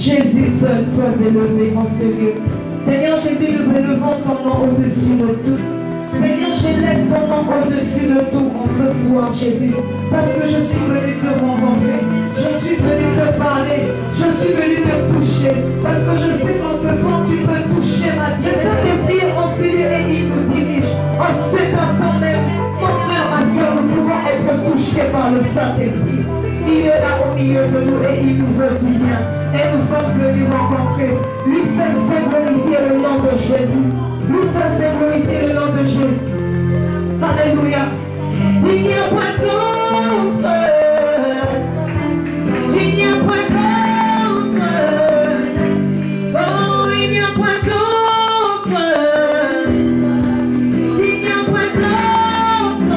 Jésus seul, sois élevé en ce lieu. Seigneur Jésus, nous élevons ton nom au-dessus de tout. Seigneur, j'élève ton nom au-dessus de tout en ce soir, Jésus, parce que je suis venu te rencontrer, je suis venu te parler, je suis venu te toucher, parce que je sais qu'en ce soir tu peux toucher ma vie. Le Saint-Esprit en ce lieu et il nous dirige. En cet instant même, mon frère, ma soeur, nous pouvons être touchés par le Saint-Esprit. Il est là au milieu de nous et il nous veut du bien. Et nous sommes venus rencontrer. Lui seul sait glorifier le nom de Jésus. Lui seul sait glorifier le nom de Jésus. Alléluia. Il n'y a pas d'autre. Il n'y a pas d'autre. Oh, il n'y a pas d'autre. Il n'y a pas d'autre.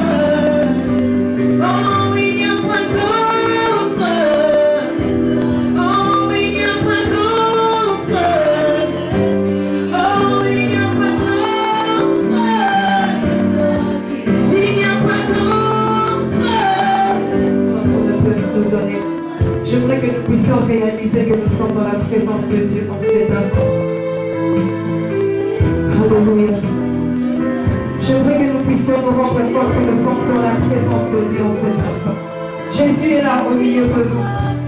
Oh, il n'y a pas d'autre. Oh, il n'y a pas d'autre. Oh, il n'y a pas d'autre. Il n'y a pas d'autre. Nous donner. J'aimerais que nous puissions réaliser que nous sommes dans la présence de Dieu en cet instant. Alléluia. J'aimerais que nous puissions nous rendre compte que nous sommes dans la présence de Dieu en cet instant. Jésus est là au milieu de nous.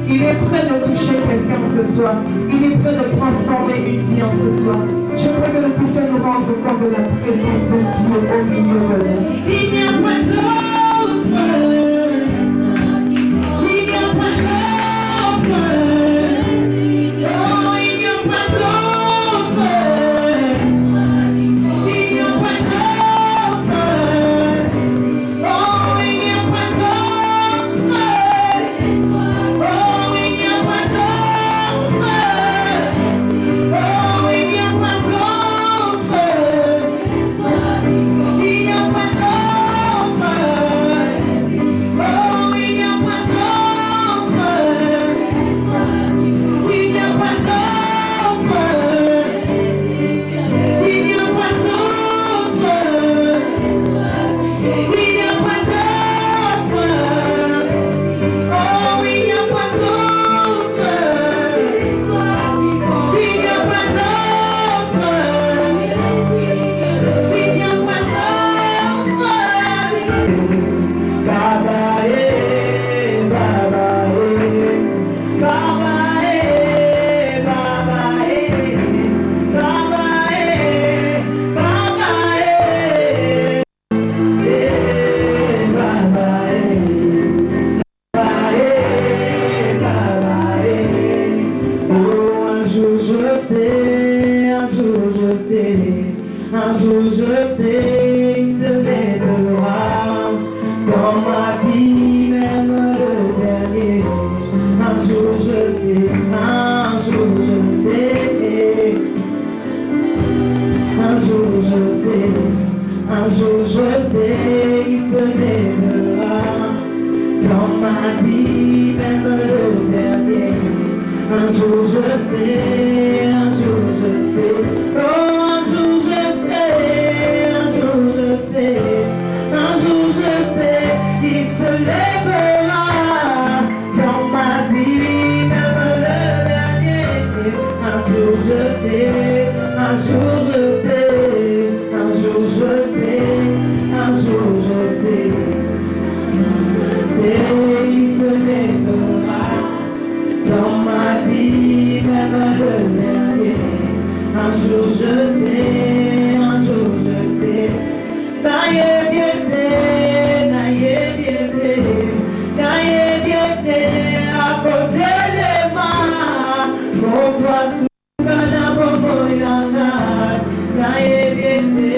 Il est prêt de toucher quelqu'un ce soir. Il est prêt de transformer une vie en ce soir. J'aimerais que nous puissions nous rendre compte de la présence de Dieu au milieu de nous. Il n'y a pas d'autre. Il n'y a pas d'autre. Oh, il n'y a pas d'autre. Il n'y a pas d'autre. Oh, il n'y a pas d'autre. Oh, il n'y a pas d'autre. Oh, il n'y a pas d'autre. Il n'y a pas d'autre. Oh, il n'y a pas d'autre. Il n'y a pas d'autre. Il n'y a pas d'autre. Il n'y a pas d'autre. Oh, il n'y a pas d'autre. Il n'y a pas d'autre. Il n'y a pas d'autre. Baba, Baba, Baba, Baba, un jour je sais, il se lèvera dans ma vie, même le dernier. Un jour je sais, un jour je sais, un jour je sais, un jour je sais, il se lèvera dans ma vie, même le dernier. Un jour je sais, un jour je sais, oh, un jour je sais, un jour je sais, un jour je sais, il se lèvera dans ma vie, même le dernier. Un jour je sais, un jour je sais, un jour je sais, un jour je sais, il se lèvera dans ma vie, même le dernier. Un jour je sais, un jour je sais. Naïe biété, à côté de moi. Pour toi, souverain, pour moi, naïe biété,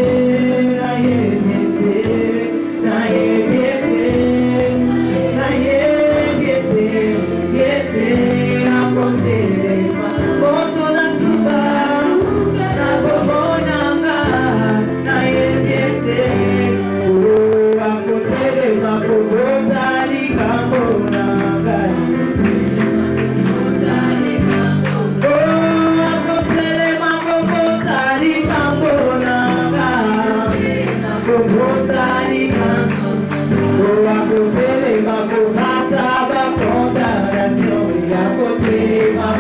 Condamnation, il y a côté ma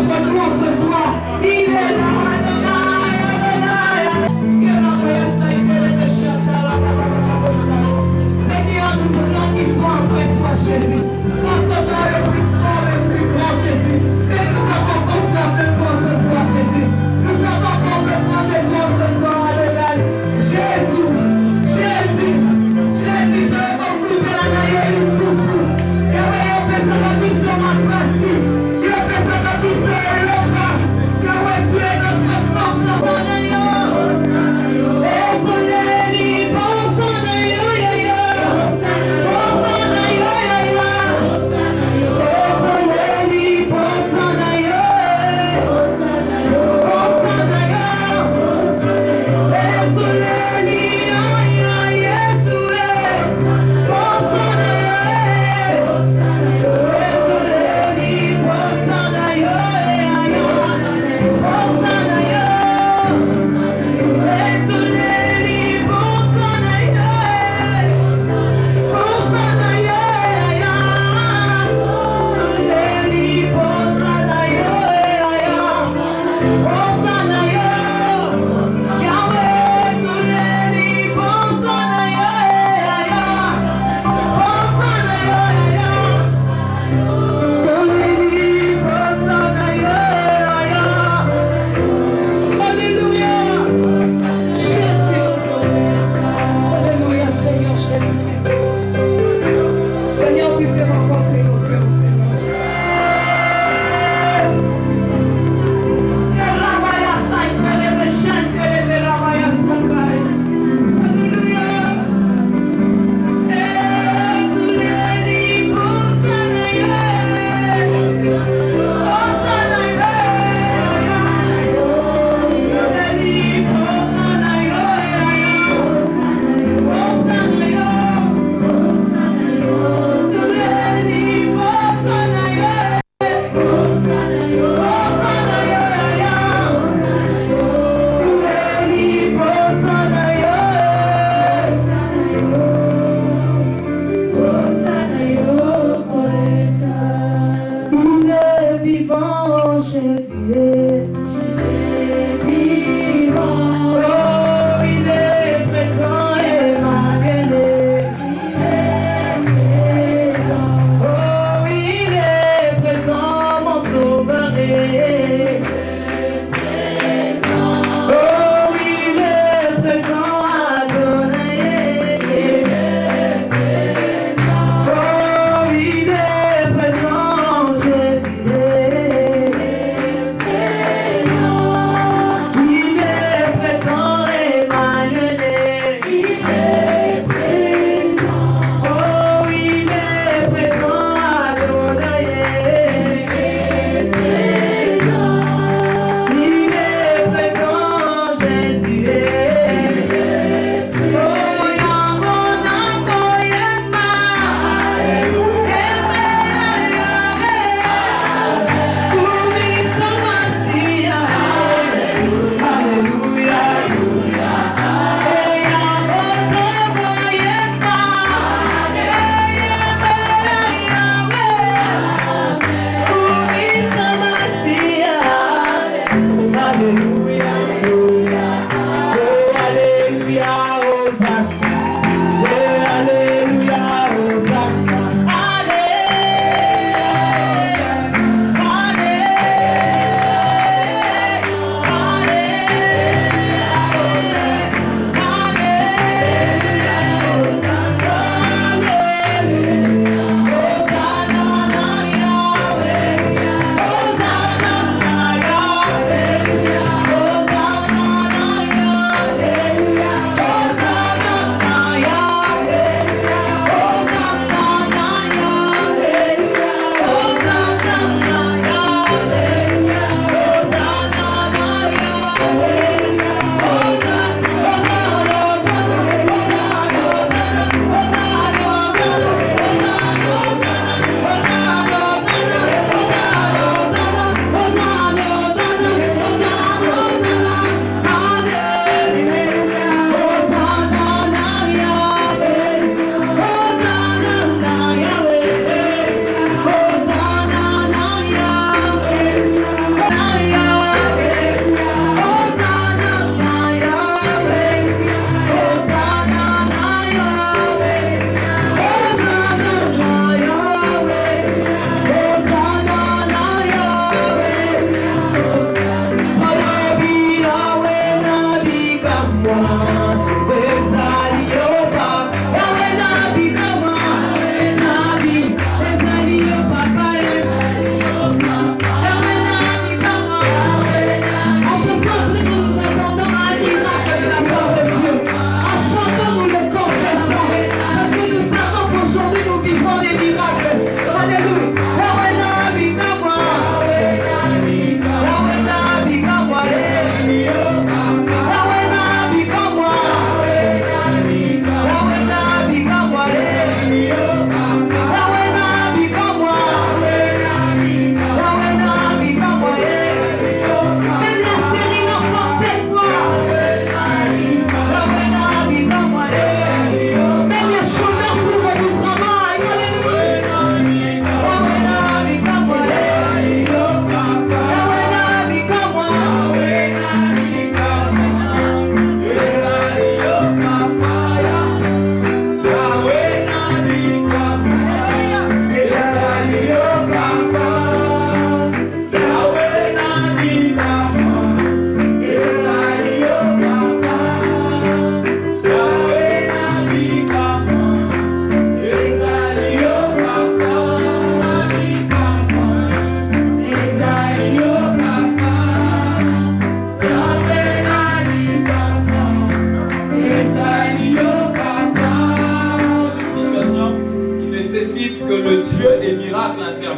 notre nom ce soir. Il est là, Seigneur, nous te glorifions après toi, Jésus. Notre Père le plus fort, le plus grand, Jésus. Et nous avons confiance en toi ce soir, Jésus. Nous avons confiance en toi ce soir, Alléluia. Jésus, Jésus, Jésus, te conclut de la naïe, Jésus. Et oui, on peut te donner sur ma face. Dieu peut te donner sur le sang. Que oui, tu es notre force, mon Dieu. Et pour les libres,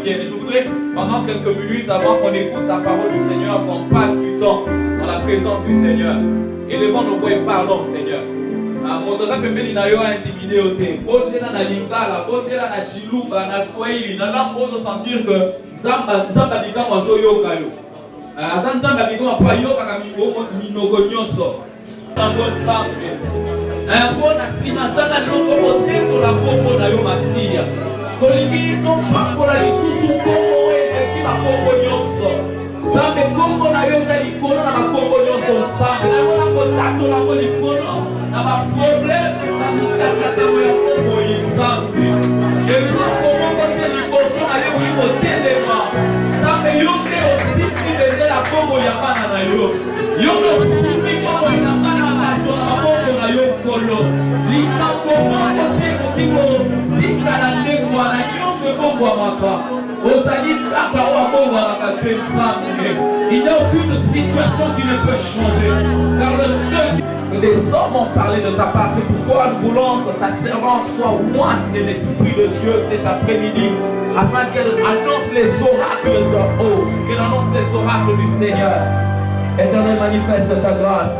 vienne. Et je voudrais, pendant quelques minutes, avant qu'on écoute la parole du Seigneur, qu'on passe du temps dans la présence du Seigneur. Élevons nos voix et parlons, Seigneur. Motoza pembeni na yo intimidé au thé. Botela na lingala, botela na chiluba, na swahili. Na langue ozo sentir que Zamba bikama zo yoka yo. Zamba bikama pa yoka ka minoko nyonso. Sango sambe. Mpona sina zanga loko oteto la kombo na yo masiya. Kolingi tompakola lisusu kombo eleki bakombo nyonso. Zambe kombo na yo eza likolo na bakombo nyonso nsambe. Na yo na kotato na ko likolo na baprobleme na mikakatano ya kombo nsambe. Eloko moko te liboso na yo oyi kotelema. Zambe yo te osisi bende la kombo ya bana na yo. Yo te osisi kombo ya bana bato na bakombo na yo kolo. Likambo moko te kokiko tikala te kwana nyonso ekongwamaka. Ozali kaka oyo akongwamaka te nsambe. Il n'y a aucune situation qui ne peut changer. Car le seul des hommes ont parlé de ta part. C'est pourquoi nous voulons que ta servante soit moite de l'Esprit de Dieu cet après-midi, afin qu'elle annonce les oracles de haut, qu'elle annonce les oracles du Seigneur. Éternel, manifeste ta grâce.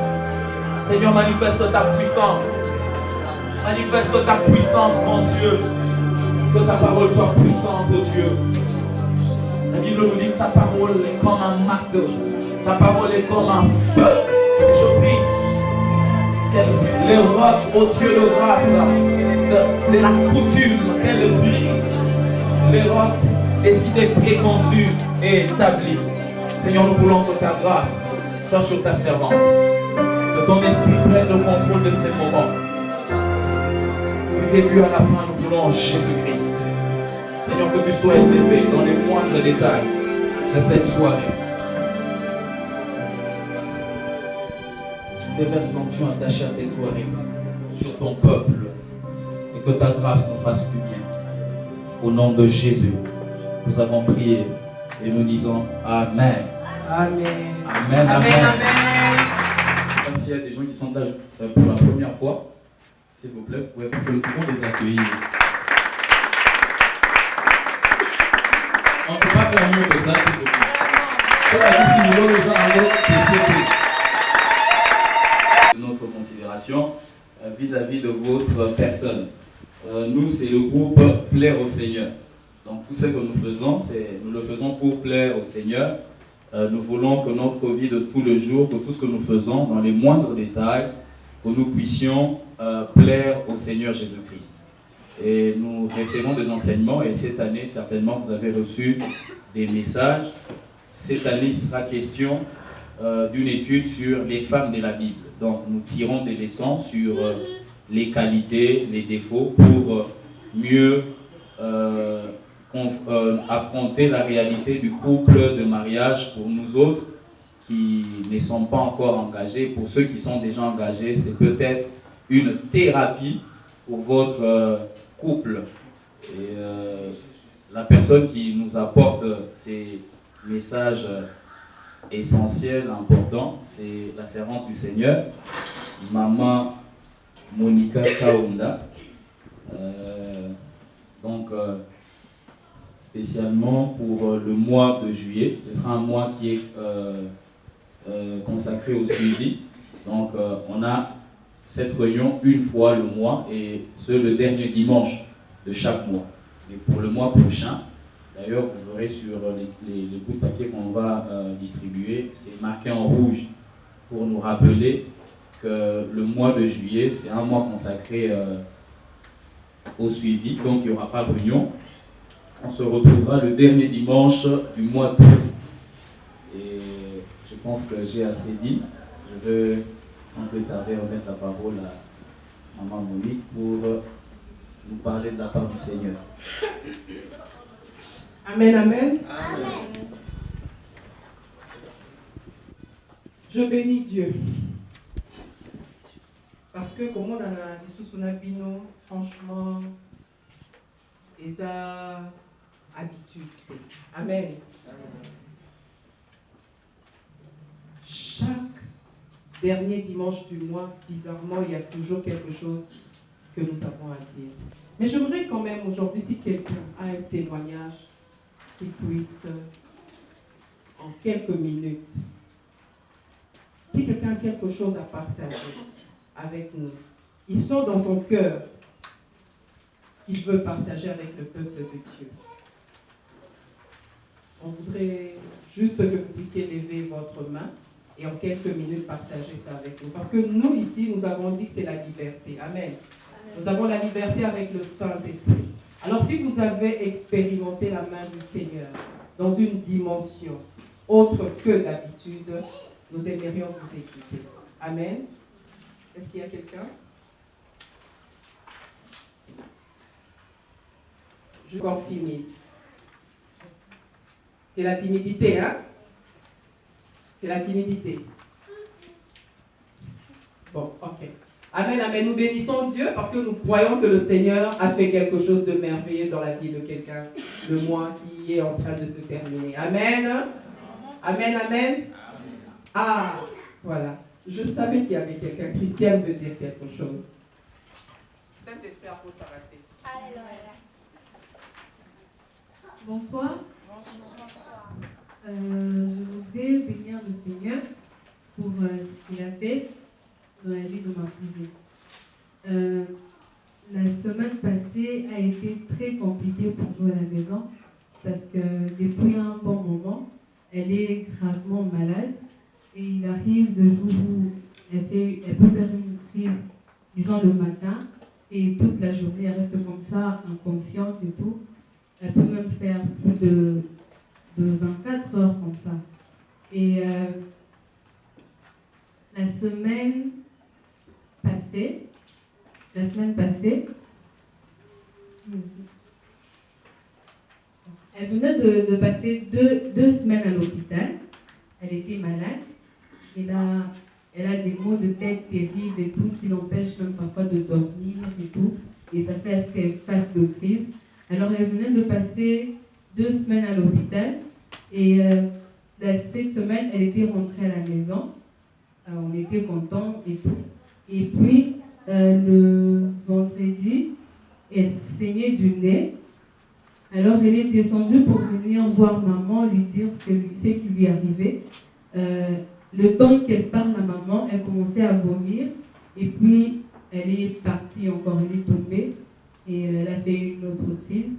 Seigneur, manifeste ta puissance. Manifeste ta puissance, mon Dieu. Que ta parole soit puissante, oh Dieu. La Bible nous dit que ta parole est comme un marteau. Ta parole est comme un feu. Et je prie qu'elle l'Europe, ô Dieu de grâce, de la coutume, qu'elle brise l'Europe des idées préconçues et établies. Seigneur, nous voulons que ta grâce soit sur ta servante. Que ton esprit prenne le contrôle de ces moments. Du début à la fin, nous voulons Jésus-Christ. Seigneur, que tu sois élevé dans les moindres détails de cette soirée. Déverse l'onction attachée à cette soirée sur ton peuple et que ta grâce nous fasse du bien. Au nom de Jésus, nous avons prié et nous disons Amen. Amen. Amen. Amen. Amen. S'il y a des gens qui sont là pour la première fois, s'il vous plaît, vous pouvez les accueillir. On ne peut pas faire mieux que ça, s'il vous plaît. Notre considération vis-à-vis de votre personne. Nous, c'est le groupe Plaire au Seigneur. Donc tout ce que nous faisons, nous le faisons pour plaire au Seigneur. Nous voulons que notre vie de tous les jours, que tout ce que nous faisons, dans les moindres détails, que nous puissions plaire au Seigneur Jésus-Christ. Et nous recevons des enseignements et cette année, certainement, vous avez reçu des messages. Cette année, il sera question d'une étude sur les femmes de la Bible. Donc, nous tirons des leçons sur les qualités, les défauts pour mieux affronter la réalité du couple de mariage pour nous autres qui ne sont pas encore engagés. Pour ceux qui sont déjà engagés, c'est peut-être une thérapie pour votre couple. Et la personne qui nous apporte ces messages essentiels, importants, c'est la servante du Seigneur, Maman Monica Kaunda. Spécialement pour le mois de juillet, ce sera un mois qui est consacré au suivi. Donc on a cette réunion une fois le mois et c'est le dernier dimanche de chaque mois. Et pour le mois prochain, d'ailleurs vous verrez sur les bouts de papier qu'on va distribuer, c'est marqué en rouge pour nous rappeler que le mois de juillet, c'est un mois consacré au suivi, donc il n'y aura pas de réunion. On se retrouvera le dernier dimanche du mois d'août. Et je pense que j'ai assez dit. Je veux sans plus tarder remettre la parole à Maman Monique pour nous parler de la part du Seigneur. Amen, amen. Amen. Je bénis Dieu. Parce que comme on a dit sous son abino, franchement, ils ont habitude. Amen. Chaque dernier dimanche du mois, bizarrement, il y a toujours quelque chose que nous avons à dire. Mais j'aimerais quand même aujourd'hui, si quelqu'un a un témoignage qu'il puisse, en quelques minutes, si quelqu'un a quelque chose à partager avec nous, il sent dans son cœur qu'il veut partager avec le peuple de Dieu. On voudrait juste que vous puissiez lever votre main et en quelques minutes partager ça avec nous. Parce que nous, ici, nous avons dit que c'est la liberté. Amen. Nous avons la liberté avec le Saint-Esprit. Alors, si vous avez expérimenté la main du Seigneur dans une dimension autre que d'habitude, nous aimerions vous écouter. Amen. Est-ce qu'il y a quelqu'un? Je suis encore timide. C'est la timidité, hein? C'est la timidité. Bon, ok. Amen, amen. Nous bénissons Dieu parce que nous croyons que le Seigneur a fait quelque chose de merveilleux dans la vie de quelqu'un, le mois qui est en train de se terminer. Amen. Amen, amen. Ah, voilà. Je savais qu'il y avait quelqu'un. Christiane veut dire quelque chose. Saint-Esprit, il faut s'arrêter. Bonsoir. Je voudrais bénir le Seigneur pour ce qu'il a fait dans la vie de ma cousine. La semaine passée a été très compliquée pour nous à la maison parce que depuis un bon moment, elle est gravement malade et il arrive de jours où elle peut faire une crise, disons le matin, et toute la journée elle reste comme ça, inconsciente et tout. Elle peut même faire plus de 24 heures comme ça. Et la semaine passée, elle venait de passer deux semaines à l'hôpital. Elle était malade. Et là, elle a des maux de tête terribles et tout, qui l'empêchent même parfois de dormir et tout. Et ça fait à ce qu'elle fasse de crise. Alors, elle venait de passer 2 semaines à l'hôpital. Et cette semaine, elle était rentrée à la maison. On était contents et tout. Et puis, le vendredi, elle saignait du nez. Alors, elle est descendue pour venir voir maman, lui dire ce qui lui arrivait. Le temps qu'elle parle à maman, elle commençait à vomir. Et puis, elle est partie encore, elle est tombée. Et elle a fait une autre crise.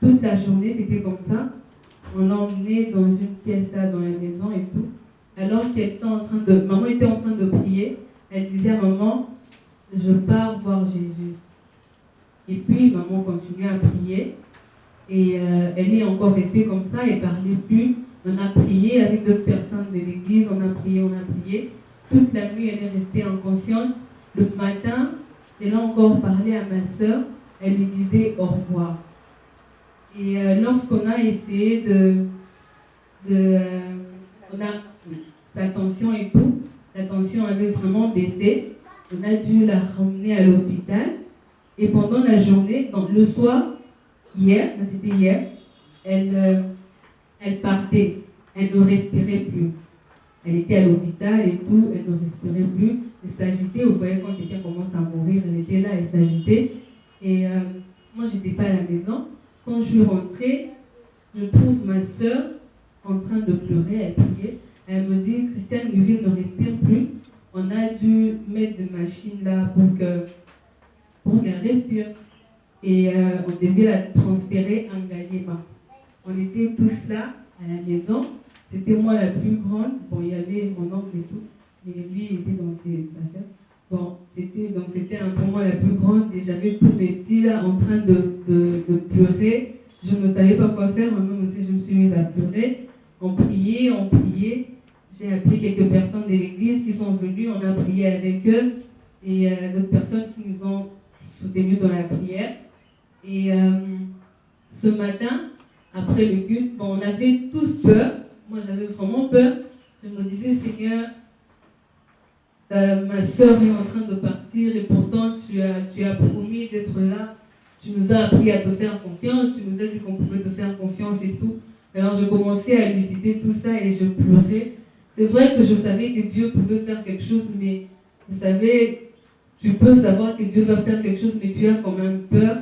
Toute la journée, c'était comme ça. On l'a emmenée dans une pièce là, dans la maison et tout. Alors maman était en train de prier. Elle disait à maman, je pars voir Jésus. Et puis, maman continuait à prier. Et elle est encore restée comme ça et parlait plus. On a prié avec d'autres personnes de l'église. On a prié. Toute la nuit, elle est restée inconsciente. Le matin, elle a encore parlé à ma soeur. Elle lui disait au revoir. Et lorsqu'on a essayé sa tension et tout, la tension avait vraiment baissé. On a dû la ramener à l'hôpital. Et pendant la journée, donc le soir, c'était hier, elle partait. Elle ne respirait plus. Elle était à l'hôpital et tout, elle ne respirait plus. Elle s'agitait. Vous voyez, quand quelqu'un commence à mourir, elle était là, elle s'agitait. Et moi, je n'étais pas à la maison. Quand je suis rentrée, je trouve ma soeur en train de pleurer, elle priait. Elle me dit, Christiane, Muville ne respire plus. On a dû mettre des machines là pour qu'elle respire. Et on devait la transférer en Galiema. On était tous là à la maison. C'était moi la plus grande. Bon, il y avait mon oncle et tout. Mais lui, il était dans ses affaires. Bon, c'était un peu moi la plus grande et j'avais tous mes petits là en train de pleurer. Je ne savais pas quoi faire, moi-même aussi je me suis mise à pleurer. On priait. J'ai appelé quelques personnes de l'église qui sont venues, on a prié avec eux et d'autres personnes qui nous ont soutenus dans la prière. Et ce matin, après le culte, on avait tous peur. Moi j'avais vraiment peur. Je me disais, Seigneur, ma soeur est en train de partir et pourtant tu as promis d'être là. Tu nous as appris à te faire confiance, tu nous as dit qu'on pouvait te faire confiance et tout. Alors je commençais à lui citer tout ça et je pleurais. C'est vrai que je savais que Dieu pouvait faire quelque chose, mais vous savez, tu peux savoir que Dieu va faire quelque chose, mais tu as quand même peur.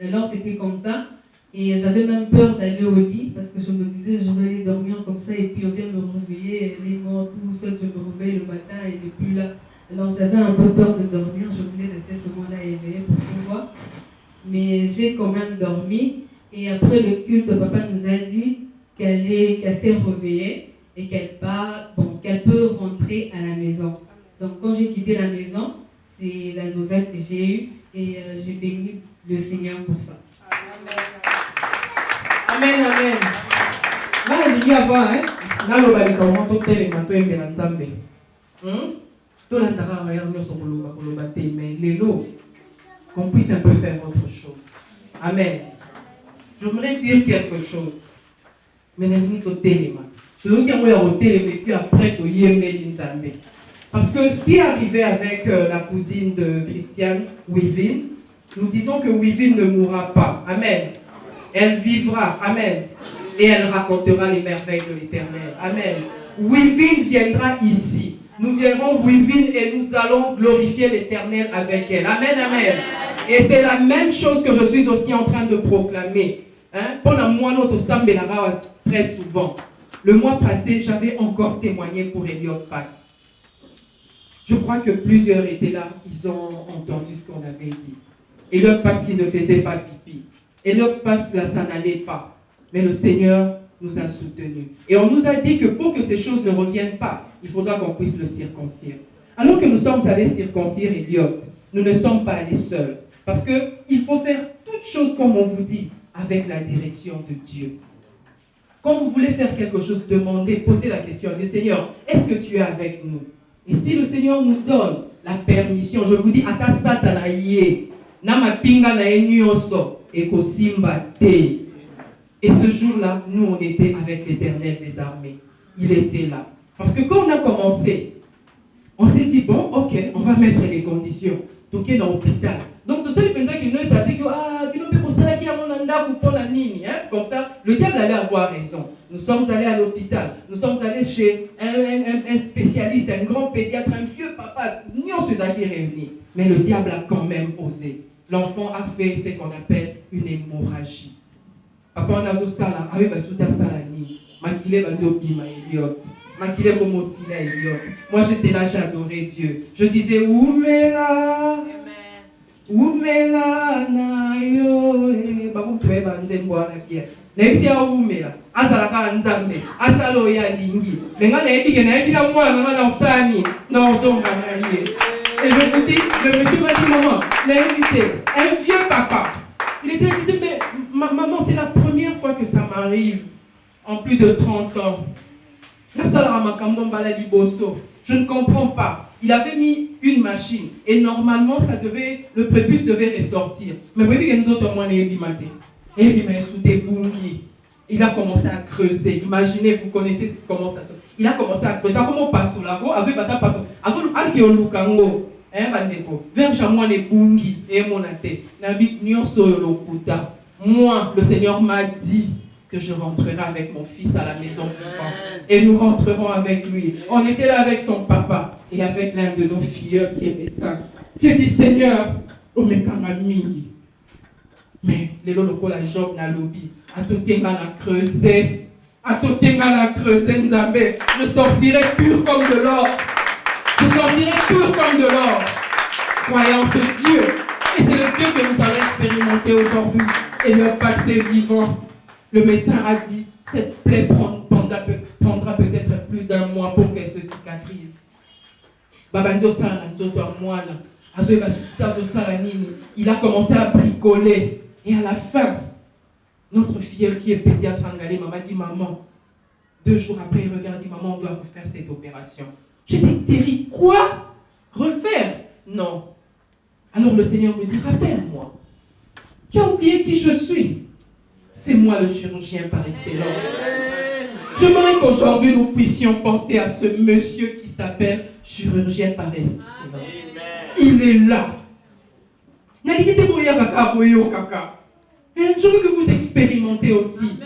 Alors c'était comme ça. Et j'avais même peur d'aller au lit parce que je me disais, je vais aller dormir comme ça et puis on vient me réveiller, elle est morte, ou soit je me réveille le matin et elle n'est plus là. Alors j'avais un peu peur de dormir, je voulais rester ce moment-là éveillée pour pouvoir. Mais j'ai quand même dormi. Et après le culte, papa nous a dit qu'elle s'est réveillée et qu'elle peut rentrer à la maison. Donc quand j'ai quitté la maison, c'est la nouvelle que j'ai eue et j'ai béni le Seigneur pour ça. Amen, amen. Là, il y a voir, hein. Là, le bali comment tout tel matin et bien ensemble. Tout l'intérêt à nous sommes le baptême, mais les lots, qu'on puisse un peu faire autre chose. Amen. J'aimerais dire quelque chose. Mais n'est pas au téléma. Je veux dire au téléma et puis après tu y es. Parce que ce qui est arrivé avec la cousine de Christiane, Wivine, nous disons que Wivine ne mourra pas. Amen. Elle vivra. Amen. Et elle racontera les merveilles de l'Éternel. Amen. Wivine viendra ici. Nous viendrons Wivine et nous allons glorifier l'Éternel avec elle. Amen, amen. Et c'est la même chose que je suis aussi en train de proclamer. Pendant moi, notre Sambélara très souvent. Le mois passé, j'avais encore témoigné pour Elliot Pax. Je crois que plusieurs étaient là, ils ont entendu ce qu'on avait dit. Elliot Pax qui ne faisait pas pipi. Elliot Pax, là, ça n'allait pas. Mais le Seigneur nous a soutenus. Et on nous a dit que pour que ces choses ne reviennent pas, il faudra qu'on puisse le circoncire. Alors que nous sommes allés circoncire Elliot, nous ne sommes pas allés seuls. Parce qu'il faut faire toutes choses comme on vous dit, avec la direction de Dieu. Quand vous voulez faire quelque chose, demandez, posez la question à Dieu, Seigneur, est-ce que tu es avec nous? Et si le Seigneur nous donne la permission, je vous dis, ata satanaye, nama pinga na enyoso, eko simba te. Et ce jour-là, nous, on était avec l'Éternel des armées. Il était là. Parce que quand on a commencé, on s'est dit, bon, ok, on va mettre les conditions. Donc, il est dans l'hôpital. Donc, tout ça, il pensait qu'il nous a dit que, comme ça, le diable allait avoir raison. Nous sommes allés à l'hôpital. Nous sommes allés chez un spécialiste, un grand pédiatre, un vieux papa. Nous sommes réunis. Mais le diable a quand même osé. L'enfant a fait ce qu'on appelle une hémorragie. Papa, on a dit ça, moi j'étais là, j'adorais Dieu. Je disais, Oumela, Oumela, Nayo, Bakou Tué Banzemboa la pierre. Nexia Oumela, Asalaka Nzambe, Asaloya Lingi. Mais quand on a dit que n'a pas moi, on a Sani, non, on et je vous dis, le monsieur m'a dit, maman, l'a invité, un vieux papa. Il était dit, mais maman, c'est la première fois que ça m'arrive en plus de 30 ans. Je ne comprends pas. Il avait mis une machine et normalement le prépuce devait ressortir. Mais vous voyez que nous autres, il a commencé à creuser. Imaginez, vous connaissez comment ça se fait. Il a commencé à creuser. Comment passe là? Moi, le Seigneur m'a dit que je rentrerai avec mon fils à la maison du Père. Et nous rentrerons avec lui. On était là avec son papa et avec l'un de nos filles qui est médecin. J'ai dit, Seigneur, mais les locaux la job na lobby. À tout tient à creuser. À tout tient à creuser, Nzambe. Je sortirai pur comme de l'or. Je sortirai pur comme de l'or. Croyant ce Dieu. Et c'est le Dieu que nous allons expérimenter aujourd'hui. Et le passé vivant. Le médecin a dit, cette plaie prendra peut-être plus d'un mois pour qu'elle se cicatrise. Il a commencé à bricoler. Et à la fin, notre fille qui est pédiatre en Galée m'a dit, maman, 2 jours après, il regarde, dit, maman, on doit refaire cette opération. J'ai dit, Thierry, quoi? Refaire? Non. Alors le Seigneur me dit, rappelle-moi, tu as oublié qui je suis? C'est moi le chirurgien par excellence. J'aimerais qu'aujourd'hui nous puissions penser à ce monsieur qui s'appelle chirurgien par excellence. Il est là. Je veux que vous expérimentez aussi.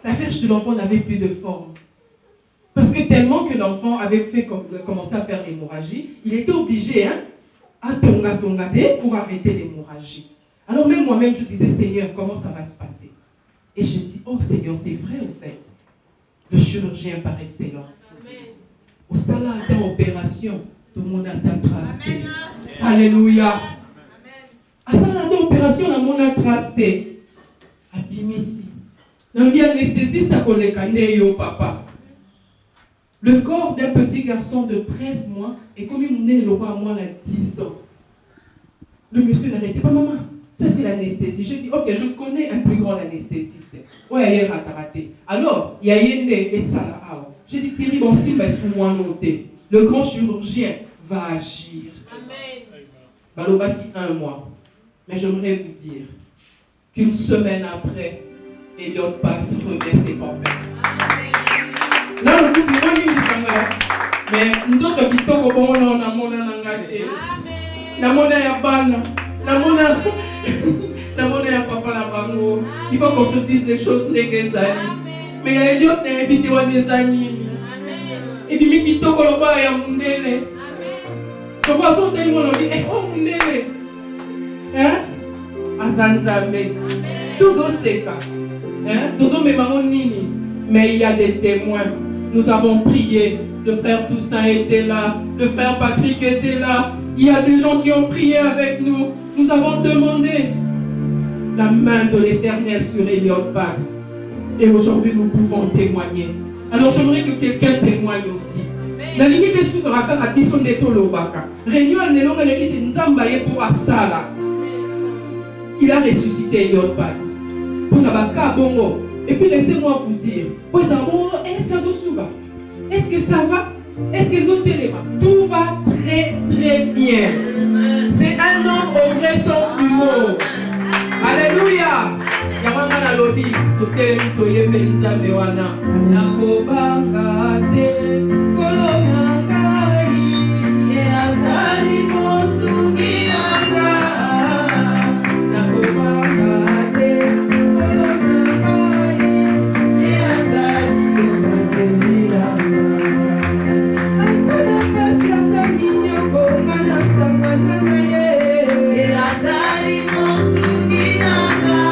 La verge de l'enfant n'avait plus de forme. Parce que tellement que l'enfant avait commencé à faire l'hémorragie, il était obligé à tonga pour arrêter l'hémorragie. Alors même moi-même, je disais, Seigneur, comment ça va se passer? Et je dis, oh Seigneur, c'est vrai au fait. Le chirurgien par excellence. Au salon d'opération, tout le monde a trusté. Alléluia. À salon d'opération, tout le monde a trusté. Abimisi. Dans le anesthésiste à collègue, papa. Le corps d'un petit garçon de 13 mois est comme il est le roi à moi, 10 ans. Le monsieur n'arrêtait pas, maman. Ça, c'est l'anesthésie. J'ai dit, ok, je connais un plus grand anesthésiste. Ouais, il a raté. Alors, il y a Yende et Salah. J'ai dit, Thierry, bon, si, ben, sous moi, noté. Le grand chirurgien va agir. Amen. Balobaki, 1 mois. Mais j'aimerais vous dire qu'une semaine après, Elliot Pax remet ses pampers. Là, le coup, mais nous autres qui sommes au bon, on a mon anangate. La monnaie à balle. La monnaie à papa la bango. Il faut qu'on se dise les choses négociables. Mais il y a Elliot qui a invité des amis. Et puis, il tombe au bas et à Mundele. Je vois son téléphone, on dit, oh Mundele. Hein? Azanzame. Tous au seka. Hein? Tous au mémanonini. Mais il y a des témoins. Nous avons prié. Le frère Toussaint était là. Le frère Patrick était là. Il y a des gens qui ont prié avec nous. Nous avons demandé la main de l'Éternel sur Elliot Pax. Et aujourd'hui, nous pouvons témoigner. Alors, j'aimerais que quelqu'un témoigne aussi. Dans l'idée de ce à Bisson de Tolobaka, Réunion à Nélo, pour Asala. Il a ressuscité Elliot Pax. Pour Nabaka Bongo. Et puis, laissez-moi vous dire, est-ce que est-ce que ça va? Est-ce que tout va très très bien. C'est un homme au vrai sens du mot. Alléluia. Yamama lobby, totelemi toyembe nzambe wana. Nakobanga te kolona ngai ye azali mosungi nanga. Nakobanga te kolona ngai ye azali mosungi nanga. Akona pasi atami nyoko ngana sangana na ye azali mosungi nanga.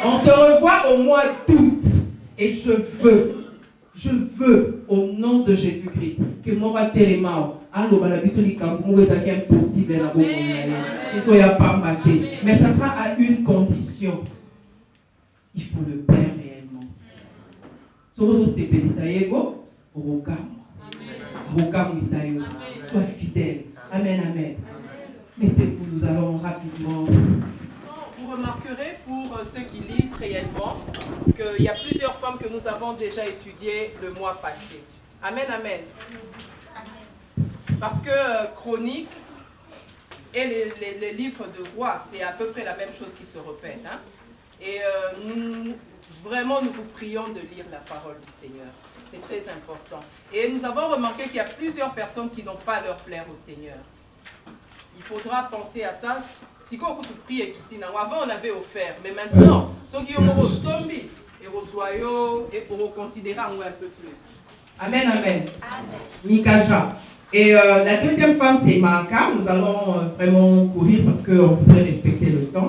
On se revoit au mois d'août et je veux au nom de Jésus-Christ que moi télémao impossible mais ça sera à une condition. Il faut le faire réellement. Sois fidèle. Amen, amen. Mettez-vous, nous allons rapidement. Vous remarquerez pour ceux qui lisent réellement qu'il y a plusieurs femmes que nous avons déjà étudiées le mois passé. Amen, amen. Parce que Chronique et les livres de rois, c'est à peu près la même chose qui se répète. Hein? Et nous vous prions de lire la parole du Seigneur. C'est très important. Et nous avons remarqué qu'il y a plusieurs personnes qui n'ont pas leur plaire au Seigneur. Il faudra penser à ça. Si on prie et avant on avait offert, mais maintenant, ceux qui ont zombie, et Rosoyo et pour considérer un peu plus. Amen, amen. Mikaja. Et la deuxième femme, c'est Maaka. Nous allons vraiment courir parce qu'on voudrait respecter le temps.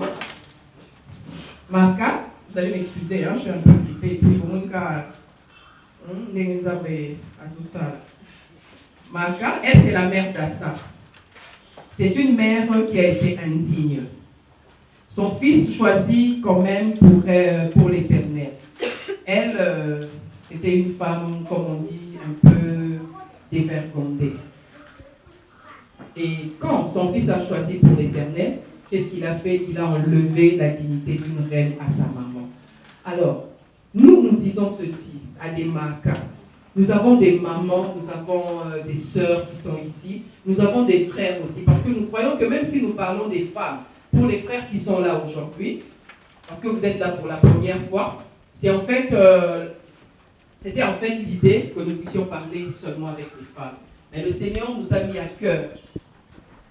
Maaka, vous allez m'excuser, hein, je suis un peu grippée. Et puis, pour mon cas, Maaka, elle, c'est la mère d'Assa. C'est une mère qui a été indigne. Son fils choisit quand même pour l'Éternel. Elle, c'était une femme, comme on dit, un peu dévergondée. Et quand son fils a choisi pour l'Éternel, qu'est-ce qu'il a fait? Il a enlevé la dignité d'une reine à sa maman. Alors, nous disons ceci à des Maaka. Nous avons des mamans, nous avons des sœurs qui sont ici, nous avons des frères aussi, parce que nous croyons que même si nous parlons des femmes, pour les frères qui sont là aujourd'hui, parce que vous êtes là pour la première fois, c'était en fait l'idée que nous puissions parler seulement avec les femmes. Mais le Seigneur nous a mis à cœur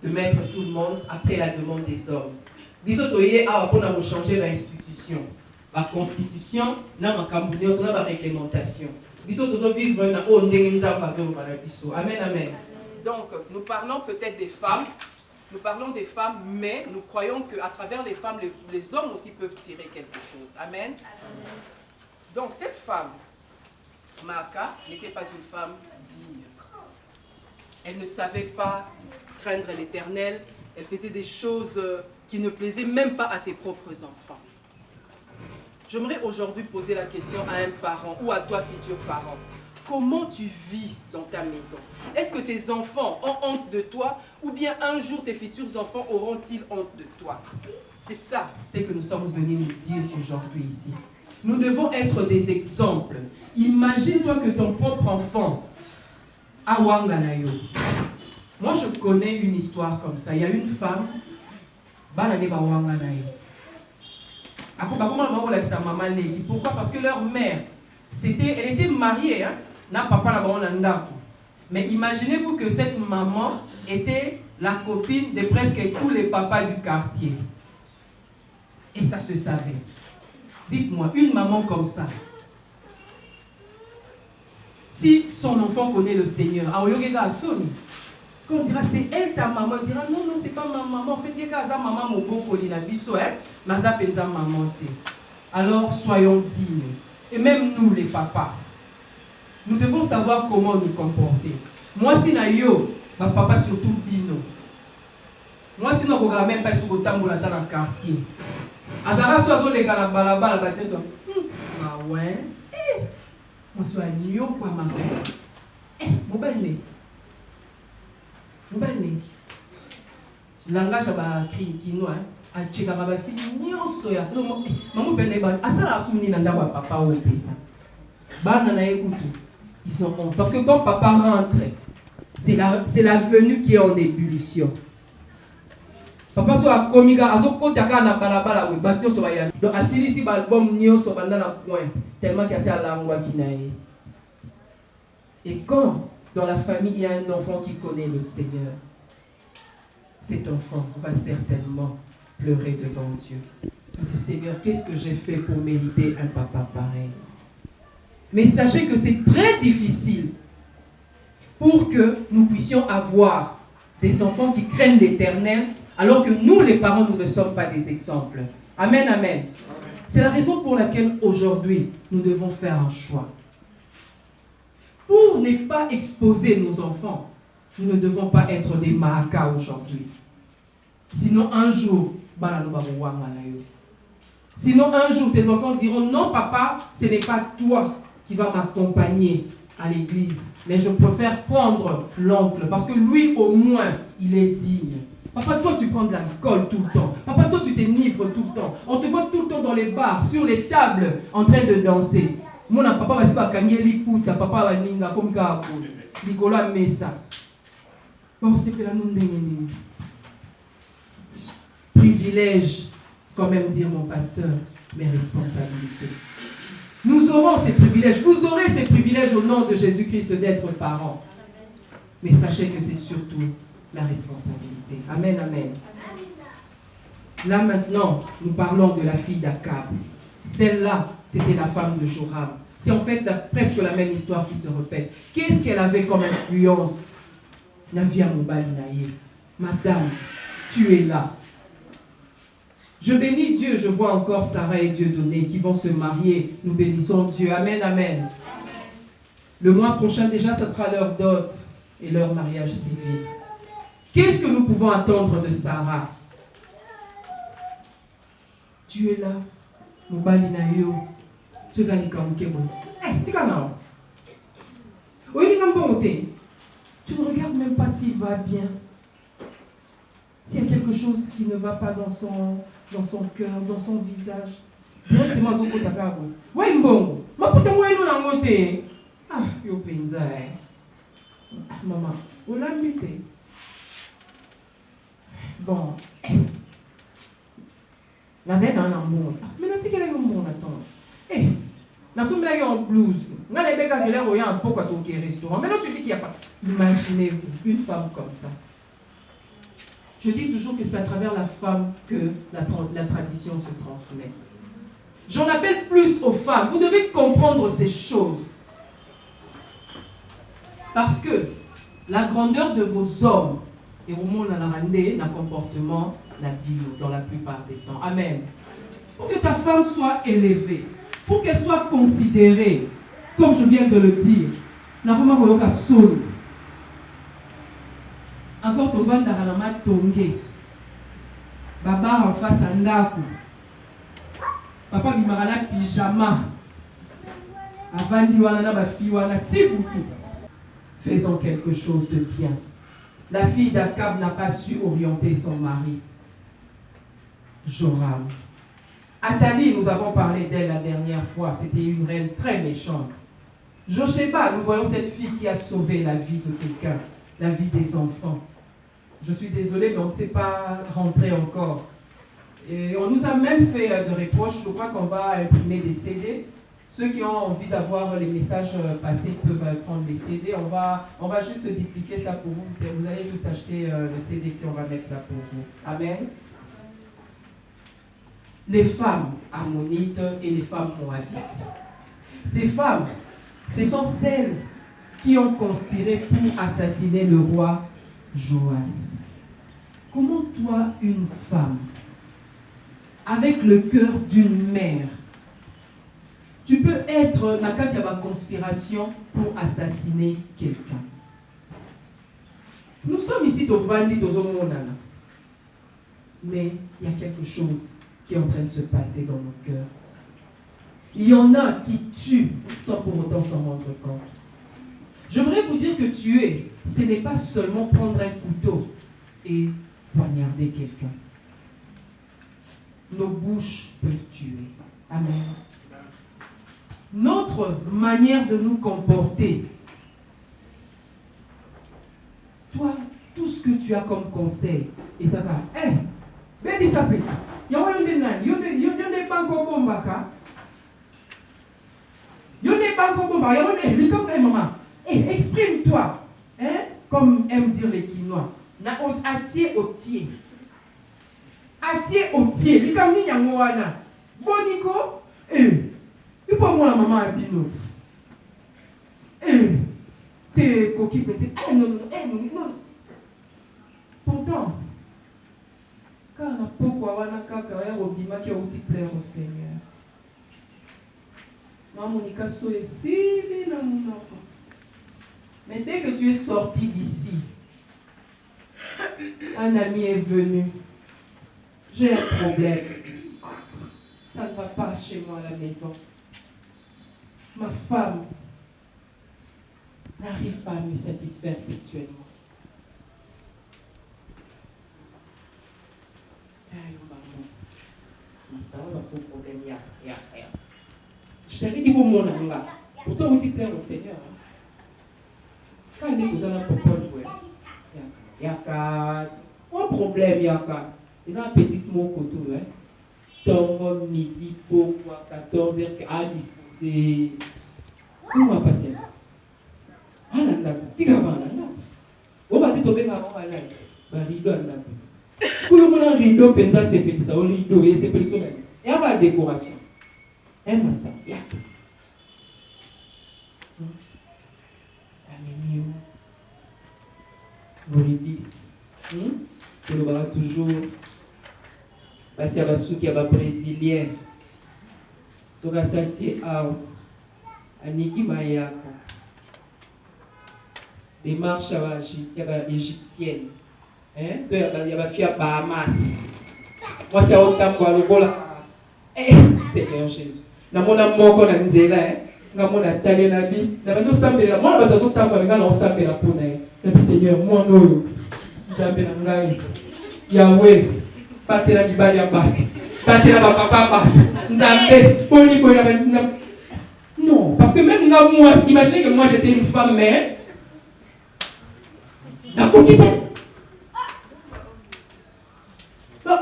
de mettre tout le monde après la demande des hommes. Nous avons changé l'institution, la constitution, la réglementation. Amen, amen. Donc, nous parlons peut-être des femmes, mais nous croyons qu'à travers les femmes, les hommes aussi peuvent tirer quelque chose. Amen. Donc, cette femme, Maaka, n'était pas une femme digne. Elle ne savait pas craindre l'Éternel. Elle faisait des choses qui ne plaisaient même pas à ses propres enfants. J'aimerais aujourd'hui poser la question à un parent ou à toi, futur parent. Comment tu vis dans ta maison? Est-ce que tes enfants ont honte de toi ou bien un jour tes futurs enfants auront-ils honte de toi? C'est ça, c'est que nous sommes venus nous dire aujourd'hui ici. Nous devons être des exemples. Imagine-toi que ton propre enfant a Wanganayo. Moi, je connais une histoire comme ça. Il y a une femme, pourquoi? Parce que leur mère, elle était mariée, hein? Mais imaginez-vous que cette maman était la copine de presque tous les papas du quartier. Et ça se savait. Dites-moi, une maman comme ça, si son enfant connaît le Seigneur, quand on dira c'est elle ta maman, on dira non, c'est pas ma maman. En fait, il y a maman moboko lina biso, maza penza maman te. Alors soyons dignes. Et même nous les papas, nous devons savoir comment nous comporter. Moi si na yo, ma papa surtout bino. Moi si nous ne même pas sur le tambour dans le quartier. Azara soit les gars la balabala batte so. Ah ouais. Moi soit nyo quoi ma mère. Mon belle langage à cri kinois a cheka ba fille nyonso ya maman beneba asala asuni na ndaba papa au pizza bana na écoute ils sont honte parce que quand papa rentre c'est la venue qui est en ébullition. Papa so a komika azo kota kana balabala we bato so ya donc asili si album nyonso banda na point tellement qu'il y a la loi qui nae. Et quand dans la famille, il y a un enfant qui connaît le Seigneur. Cet enfant va certainement pleurer devant Dieu. Il dit, Seigneur, qu'est-ce que j'ai fait pour mériter un papa pareil? Mais sachez que c'est très difficile pour que nous puissions avoir des enfants qui craignent l'Éternel, alors que nous, les parents, nous ne sommes pas des exemples. Amen, amen. C'est la raison pour laquelle aujourd'hui, nous devons faire un choix. Pour ne pas exposer nos enfants, nous ne devons pas être des Maaka aujourd'hui. Sinon un jour, tes enfants diront, non papa, ce n'est pas toi qui vas m'accompagner à l'église, mais je préfère prendre l'oncle, parce que lui au moins, il est digne. Papa, toi tu prends de l'alcool tout le temps. Papa, toi tu t'enivres tout le temps. On te voit tout le temps dans les bars, sur les tables, en train de danser. Mon papa va se faire gagner l'ipouta, papa va ninga comme Gabo, Nicolas Messa. Bon, c'est que la nous privilège, quand même dire mon pasteur, mes responsabilités. Nous aurons ces privilèges, vous aurez ces privilèges au nom de Jésus-Christ d'être parents. Mais sachez que c'est surtout la responsabilité. Amen, amen. Là maintenant, nous parlons de la fille d'Akab. Celle-là, c'était la femme de Joram. C'est en fait presque la même histoire qui se répète. Qu'est-ce qu'elle avait comme influence? Navia Mobali Naye. Madame, tu es là. Je bénis Dieu, je vois encore Sarah et Dieudonné qui vont se marier. Nous bénissons Dieu. Amen, amen. Le mois prochain déjà, ce sera leur dot et leur mariage civil. Qu'est-ce que nous pouvons attendre de Sarah? Tu es là. Mobali Nayo. Tu es tu ne regardes même pas s'il va bien. S'il y a quelque chose qui ne va pas dans son cœur, dans son visage. Directement, son côté à ouais, bon. Ma putain, ouais, nous l'avons noté. Ah, yo penza, maman, on l'a invité. Bon. La Z dans l'amour. Mais là, tu sais qu'elle est un bon attends. Eh, la somme là, il y a en blouse. Là, les becs, il y a un peu quoi, au restaurant. Mais là, tu dis qu'il n'y a pas. Imaginez-vous, une femme comme ça. Je dis toujours que c'est à travers la femme que la tradition se transmet. J'en appelle plus aux femmes. Vous devez comprendre ces choses. Parce que la grandeur de vos hommes et au monde à la randée, le comportement, la vie dans la plupart des temps. Amen. Pour que ta femme soit élevée, pour qu'elle soit considérée, comme je viens de le dire, n'a pas encore solo. Encore tu vas dans la main tongé. Baba en face à Ndaku. Papa bimarala pyjama. Avant d'y ba fille wana tibutu. Faisons quelque chose de bien. La fille d'Akab n'a pas su orienter son mari. Joram. Athalie, nous avons parlé d'elle la dernière fois. C'était une reine très méchante. Josheba, nous voyons cette fille qui a sauvé la vie de quelqu'un, la vie des enfants. Je suis désolée, mais on ne sait pas rentrer encore. Et on nous a même fait de reproches. Je crois qu'on va imprimer des CD. Ceux qui ont envie d'avoir les messages passés peuvent prendre les CD. On va juste dupliquer ça pour vous. Vous allez juste acheter le CD puis on va mettre ça pour vous. Amen. Les femmes ammonites et les femmes moabites. Ces femmes, ce sont celles qui ont conspiré pour assassiner le roi Joas. Comment toi, une femme, avec le cœur d'une mère, tu peux être dans la conspiration pour assassiner quelqu'un? Nous sommes ici au Vandi, au Zomonana. Mais il y a quelque chose qui est en train de se passer dans nos cœurs. Il y en a qui tuent sans pour autant s'en rendre compte. J'aimerais vous dire que tuer, ce n'est pas seulement prendre un couteau et poignarder quelqu'un. Nos bouches peuvent tuer. Amen. Notre manière de nous comporter. Toi, tout ce que tu as comme conseil, et ça va. Hé, baby, ça plaît. Il y a un pas encore bon baka. Il y a un pas encore bon baka. Il y a un maman. Exprime-toi. Hein? Comme aiment dire les Quinois. Atier au tiers. Atier au tiers. Il y a un maman. Bonico. Il faut moi la maman à binote. T'es coquille petit. Non. Pourtant, quand on a pourquoi on a caca au bima qui a outil plaire au Seigneur. Maman Monica soye si non. Mais dès que tu es sorti d'ici, un ami est venu. J'ai un problème. Ça ne va pas chez moi à la maison. Ma femme n'arrive pas à me satisfaire sexuellement. Je t'avais dit pour mon ami. Pourtant, vous dites plaire au Seigneur. Quand il dit que vous avez un problème, il y a un problème, il y a un petit mot coton. Tombe midi, pourquoi 14h à disposer. Où va passer? Ah là, tu vas voir là. On va te tomber avant là. Bah, rideau là. Tout le monde a un rideau, pensa c'est petit ça, un rideau et c'est petit ça. Et on va la décoration. Un master. Yeah. Ameni. Moribis. Tu le verras toujours. Parce qu'il y a des qui sont brésiliens. Tu vas sentir Aniki Mayaka. Des marches égyptiennes. Il y a des filles à Bahamas. Moi, c'est autant pour le bol. Seigneur Jésus. Na mona moko na nzela na mona tali na bi na bando sambela mona bato tamba nga na sambela pona na Seigneur moi no nzambe na ngai Yahweh patela bibali ya ba patela ba papa nzambe poni ko na non parce que même moi imaginez que moi j'étais une femme mère na kokita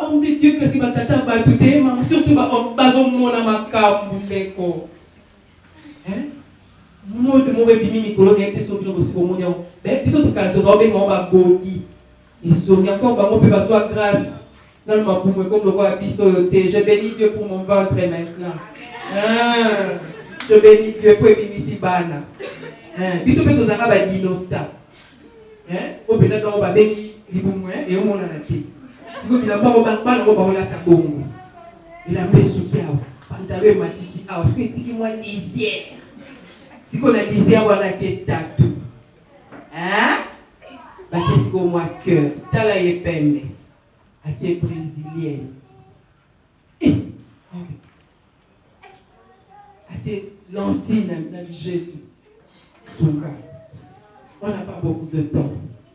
homme de Dieu que si ma tata va tout aimer, surtout pas au monde à ma cambouleko. Hein? Moi de mauvais bimi Nicolas qui était sauvé aussi pour mon nom. Mais puis surtout quand tu as bien on va body. Et sur encore bah on peut pas soit grâce. Non ma pour moi comme le roi bisoté. Je bénis Dieu pour mon ventre maintenant. Ah, je bénis Dieu pour bimi si bana. Hein? Biso peut aux arabes dinosta. Hein? Au peut-être on va bénir libumwe et on a naté. Si vous voulez, on va la bongo. Il a mis sous qui a pantalon matiti a parce que tiki moi lisière. Si qu'on a lisière on a dit tatou. Hein? Bah c'est qu'on moi cœur. Tala est pembe. A tie brésilienne. A tie lentille dans Jésus. On n'a pas beaucoup de temps.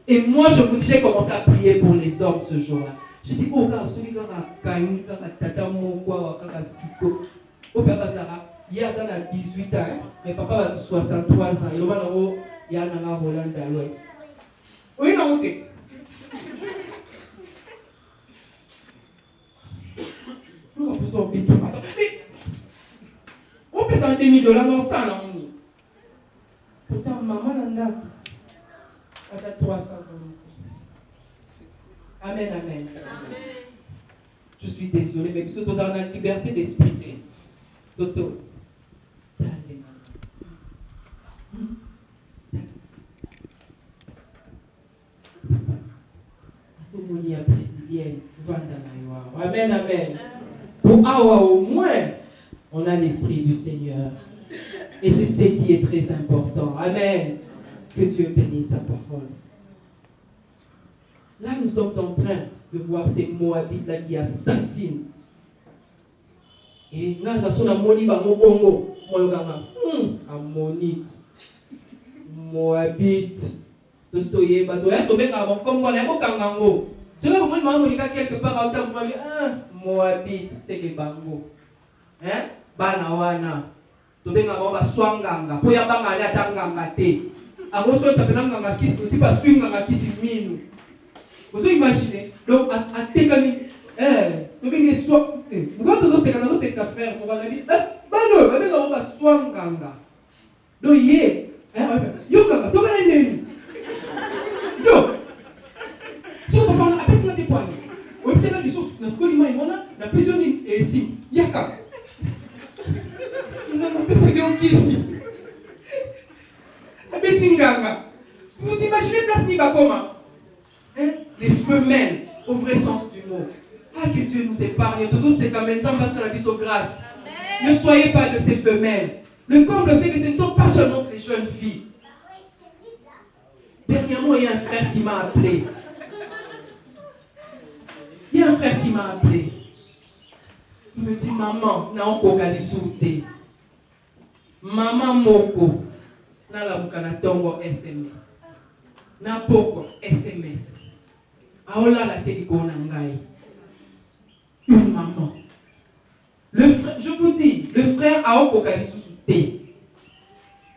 Et moi je vous dis j'ai commencé à prier pour les hommes ce jour-là. Je dis, oh, quand celui qui a gagné, quand tata mon quoi, quand siko, oh, papa Sarah, il y a 18 ans, mais papa a 63 ans, il va dans il y a un Roland d'Alois. Oui, non, ok. On peut s'en vite. On peut s'en $1000 dans ça, là, on y. Pourtant, maman, là, elle a 300 $. Amen, amen. Je suis désolé, mais puisque nous avons la liberté d'esprit. Toto. Amen, amen. Pour Awa, au moins, on a l'esprit du Seigneur. Et c'est ce qui est très important. Amen. Que Dieu bénisse sa parole. Là, nous sommes en train de voir ces Moabites-là qui assassinent. Et nous avons moni bango bongo. Ammonite. Moabite. Tostoye batoya tobeka bon comme voilà ko kangango. Tu vois comment moi monika quelque part à temps Moabite c'est que bango. Hein? Bana wana. Tobeka ba swanganga. Po ya banga ali atanganga te. Amoso tapena nganga kisi ko tipa swinganga kisi minu. Vous imaginez, donc à Tekani, tu veux soit, pourquoi tu as dit sa frère, pour la vie, bah non, mais on va soigner ganga. Donc hier, yo ganga, tu vas aller yo, si on parle après c'est la dépoigne, on peut faire des choses, dans ce qu'on imagine, on a plusieurs ici, yaka, on a plus de qui ici, la bêtine ganga, vous imaginez place ni comment? Les femelles, au vrai sens du mot. Ah, que Dieu nous épargne. Toujours, c'est quand même ça, va se la vie aux grâce. Ne soyez pas de ces femelles. Le comble, c'est que ce ne sont pas seulement les jeunes filles. Dernièrement, il y a un frère qui m'a appelé. Il y a un frère qui m'a appelé. Il me dit, maman, naoko kalisute. Maman moko, na la mukana tongo SMS. Na poko SMS. Aola la télécom nangai. Une maman. Le frère, je vous dis, le frère Aoko Kalisute.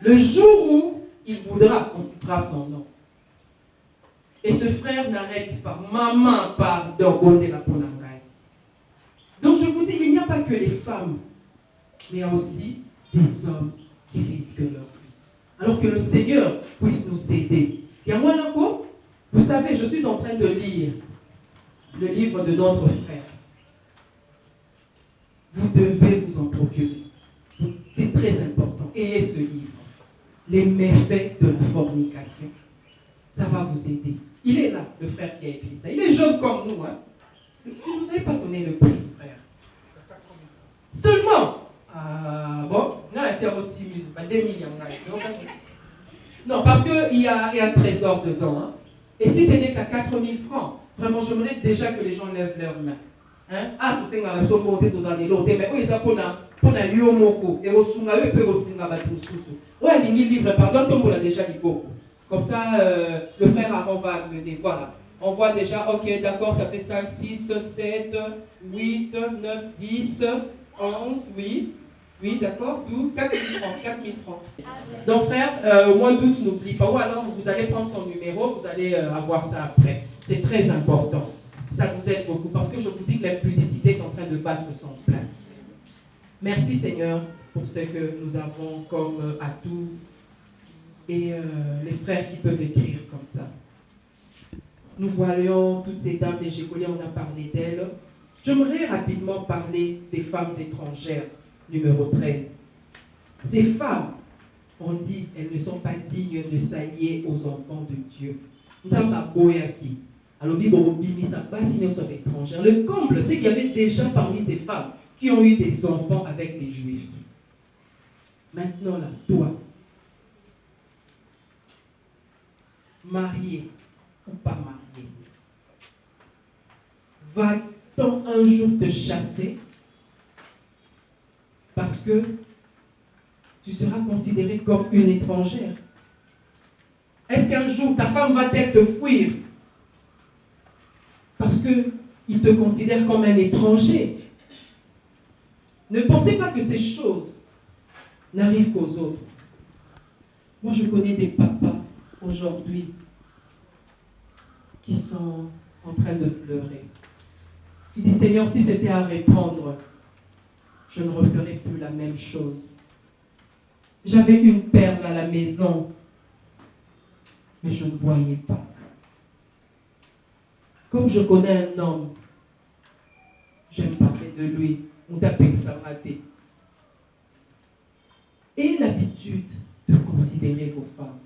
Le jour où il voudra, on citera son nom. Et ce frère n'arrête pas. Maman, pardon, bonne la ponangai. Donc je vous dis, il n'y a pas que les femmes, mais il y a aussi des hommes qui risquent leur vie. Alors que le Seigneur puisse nous aider. Et à moi, vous savez, je suis en train de lire le livre de notre frère. Vous devez vous en procurer. les méfaits de la fornication. Ça va vous aider. Il est là, le frère qui a écrit ça. Il est jeune comme nous. Hein. Tu ne nous avais pas donné le prix, frère. Seulement. Ah bon, on a tiré 6 000, pas 2 millions. Non, parce qu'il y a un trésor dedans. Hein. Et si ce n'est qu'à 4 000 francs, vraiment, j'aimerais déjà que les gens lèvent leurs mains. Hein? Ah, tu sais, on a monté tous les autres, mais oui, ça pour la yomoko. Et au sunga, eux peuvent aussi nous abattre tous. Ouais, les livres, pardon, comme on l'a déjà dit beaucoup. Comme ça, le frère Aaron va me dire, voilà. On voit déjà, ok, d'accord, ça fait 5, 6, 7, 8, 9, 10, 11, oui. Oui, d'accord, 12, 4 000 francs, 4 000 francs. Donc frère, au mois d'août, n'oublie pas, ou alors vous allez prendre son numéro, vous allez avoir ça après. C'est très important. Ça nous aide beaucoup, parce que je vous dis que l'impudicité est en train de battre son plein. Merci Seigneur pour ce que nous avons comme atout et les frères qui peuvent écrire comme ça. Nous voyons toutes ces dames des Gécoliens, on a parlé d'elles. J'aimerais rapidement parler des femmes étrangères. Numéro 13. Ces femmes, on dit, elles ne sont pas dignes de s'allier aux enfants de Dieu. Nous sommes à Boyaki. Alors, étrangères. Le comble, c'est qu'il y avait déjà parmi ces femmes qui ont eu des enfants avec des juifs. Maintenant, là, toi, marié ou pas marié, va-t-on un jour te chasser? Parce que tu seras considérée comme une étrangère. Est-ce qu'un jour ta femme va-t-elle te fuir? Parce qu'il te considère comme un étranger. Ne pensez pas que ces choses n'arrivent qu'aux autres. Moi, je connais des papas aujourd'hui qui sont en train de pleurer. Qui disent, Seigneur, si c'était à répandre, je ne referai plus la même chose. J'avais une perle à la maison, mais je ne voyais pas. Comme je connais un homme, j'aime parler de lui, on t'appelle Samaté. Et l'habitude de considérer vos femmes.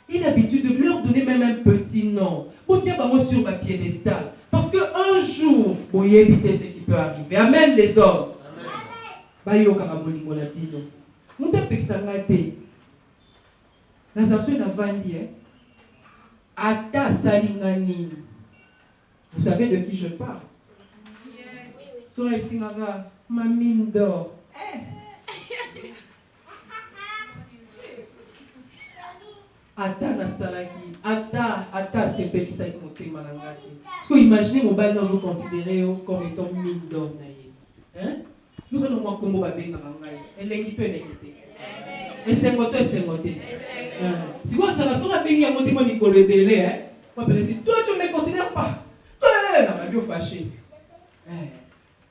Et l'habitude de leur donner même un petit nom. Bon, tiens, moi sur ma piédestal. Parce qu'un jour, vous voyez éviter ce qui peut arriver. Amen, les hommes. Amen. Vous savez de qui je parle? Yes. Ma mine d'or. Ata na salaki, ata c'est pelisa qui monte malangati. Parce que imaginez mon bal nous considérer comme étant mine d'or naïe. Hein? Nous allons voir comment va bien malangati. Elle est qui peut l'équiter. Et c'est moté. Si quoi ça va sur la bien monter moi Nicole belé hein. Moi si toi tu ne me considères pas. Toi là ma bio fâché.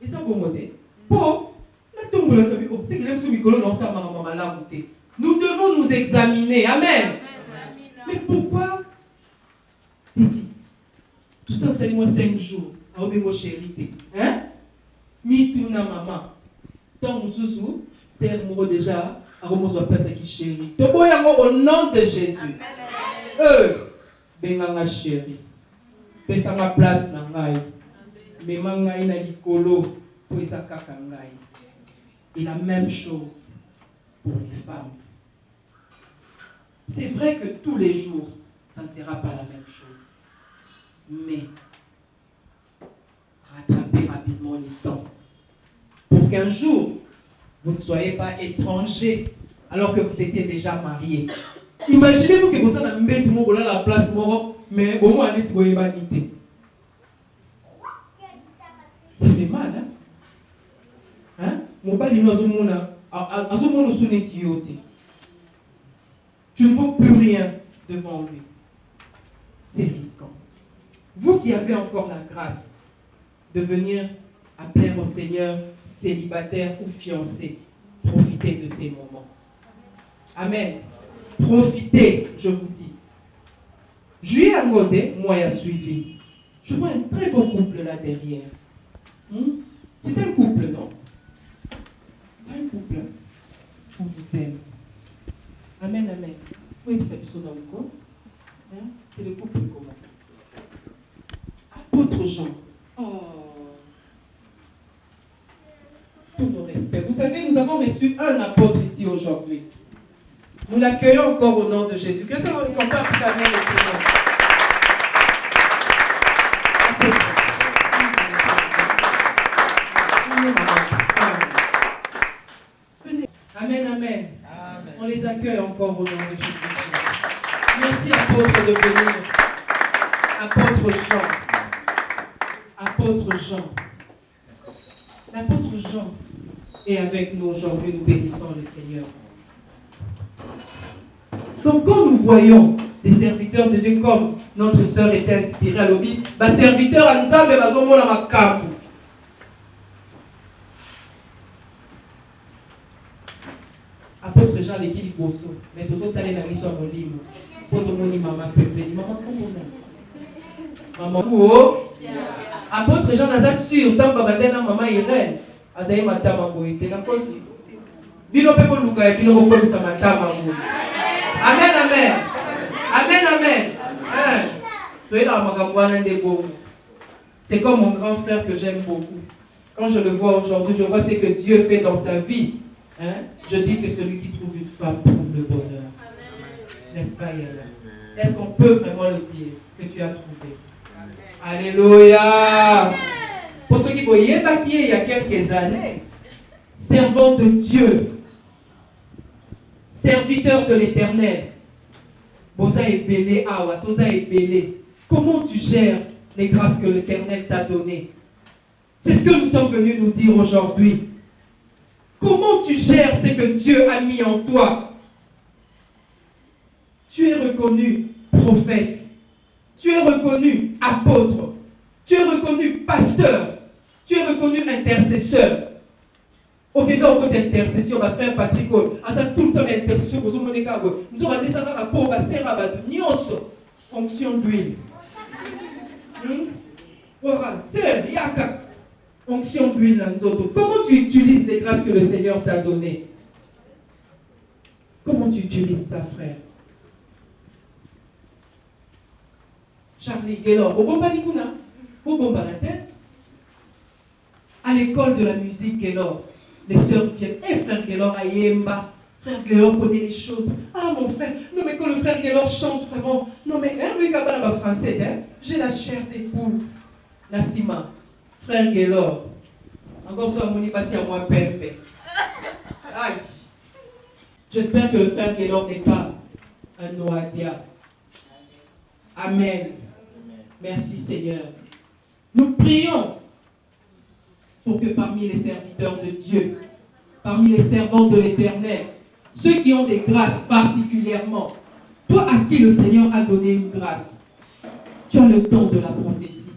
Et ça pour monter. Bon, la tombe là c'est que l'aime sur Nicole non ça maman la monter. Nous devons nous examiner. Amen. Mais pourquoi, Titi, tout ça c'est moi 5 jours, à mon chéri, hein? Ni tout na maman. Tant nous sous, c'est moi déjà, à mon place qui chéri. Te boya au nom de Jésus. Benanga chéri. Pesa ma place na ngai. Mais mangai na likolo, pour isa kaka ngai. Et la même chose pour les femmes. C'est vrai que tous les jours, ça ne sera pas la même chose. Mais, rattrapez rapidement les temps. Pour qu'un jour, vous ne soyez pas étranger alors que vous étiez déjà marié. Imaginez-vous que vous avez tout le monde la place, mais au moins, vous avez vanité. Ça fait mal, hein? Hein? Mon bal, il tu ne vaux plus rien devant lui. C'est risquant. Vous qui avez encore la grâce de venir appeler au Seigneur célibataire ou fiancé, profitez de ces moments. Amen. Profitez, je vous dis. Juillet à Modé, moi, il a suivi. Je vois un très beau couple là derrière. C'est un couple, non? C'est un couple. On vous aime. Amen, amen. Oui, c'est le couple commun. Apôtre Jean. Oh. Tout nos respects. Vous savez, nous avons reçu un apôtre ici aujourd'hui. Nous l'accueillons encore au nom de Jésus. Que est-ce qu'on peut acclamer le Seigneur? Venez. Amen, amen. On les accueille encore au nom de Jésus. Merci, apôtre, de venir. Apôtre Jean. Apôtre Jean. L'apôtre Jean est avec nous aujourd'hui. Nous bénissons le Seigneur. Donc, quand nous voyons des serviteurs de Dieu comme notre sœur était inspirée à l'obit, ma serviteur à Nzambe bazomona makabu. Apôtre Jean avec qui bosso, mais tous autres allez la mission à Molimo. Pour tout le monde, maman pépé, maman comment maman oh. Apôtre Jean n'a pas sûr tant babandena maman Irène, azaye matama boite na kosi. Bino pepo luka bino ko sa matama boite. Amen, amen. Amen, amen. C'est comme mon grand frère que j'aime beaucoup. Quand je le vois aujourd'hui, je vois ce que Dieu fait dans sa vie. Je dis que celui qui trouve une femme trouve le bonheur. N'est-ce pas, Yalla? Est-ce qu'on peut vraiment le dire que tu as trouvé? Alléluia. Pour ceux qui voyaient papier il y a quelques années, servant de Dieu, serviteur de l'Éternel, Boza est belé, Awa, Toza est belé. Comment tu gères les grâces que l'Éternel t'a données? C'est ce que nous sommes venus nous dire aujourd'hui. Comment tu gères ce que Dieu a mis en toi? Tu es reconnu prophète. Tu es reconnu apôtre. Tu es reconnu pasteur. Tu es reconnu intercesseur. Ok, donc, intercession, ma frère Patrick, à ça tout le temps intercession, vous avez dit, nous avons dit ça dans la pauvre, fonction d'huile. Voilà, c'est Yaka. Fonction d'huile. Comment tu utilises les grâces que le Seigneur t'a données? Comment tu utilises ça, frère? Charlie Gaylor, à l'école de la musique Gaylor, les sœurs viennent. Frère Gaylor Ayemba, frère Gaylor connaît les choses. Ah mon frère, non mais quand le frère Gaylor chante vraiment, non mais lui Kabbalah français, j'ai la chair des poules. Nassima, frère Gaylor, encore soit mon passé à moi pembe. Aïe. J'espère que le frère Gaylor n'est pas un Noadia. Amen. Merci Seigneur. Nous prions pour que parmi les serviteurs de Dieu, parmi les servants de l'Éternel, ceux qui ont des grâces particulièrement, toi à qui le Seigneur a donné une grâce, tu as le don de la prophétie,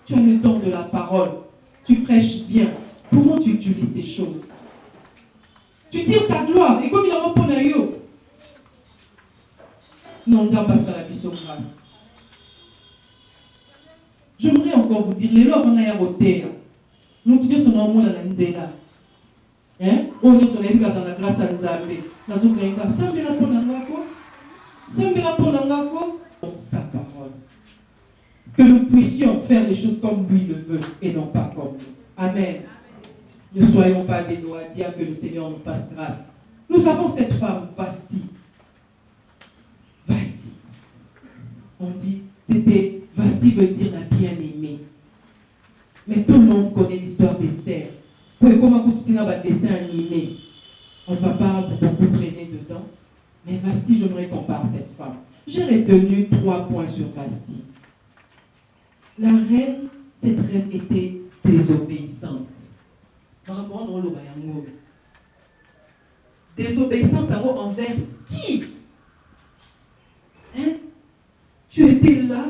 tu as le don de la parole, tu prêches bien. Comment tu utilises ces choses? Tu tires ta gloire, et comme il a répondu à eux, non, on pas la mission grâce. J'aimerais encore vous dire, les lois qu'on a voté, nous tous sommes en monde à l'Anzela. On nous sommes dans la grâce à Nzambe. Sa parole. Que nous puissions faire les choses comme lui le veut et non pas comme nous. Amen. Ne soyons pas des Noadiens, que le Seigneur nous fasse grâce. Nous avons cette femme, Vasti. Vasti. On dit, Vasti veut dire la bien-aimée. Mais tout le monde connaît l'histoire d'Esther. Comment continuer à dessin animé? On ne va pas beaucoup traîner dedans. Mais Vasti, j'aimerais qu'on parle de cette femme. J'ai retenu 3 points sur Vasti. La reine, cette reine était désobéissante. Désobéissance envers qui? Tu étais là.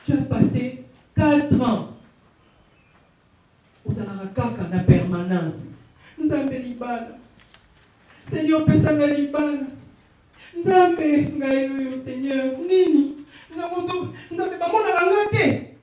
Tu as passé 4 ans. Vous avez la permanence. Nous avons Libana. Seigneur, Pessanga Libana. Nous avons Seigneur. Nini. Nous avons pas mon arangate.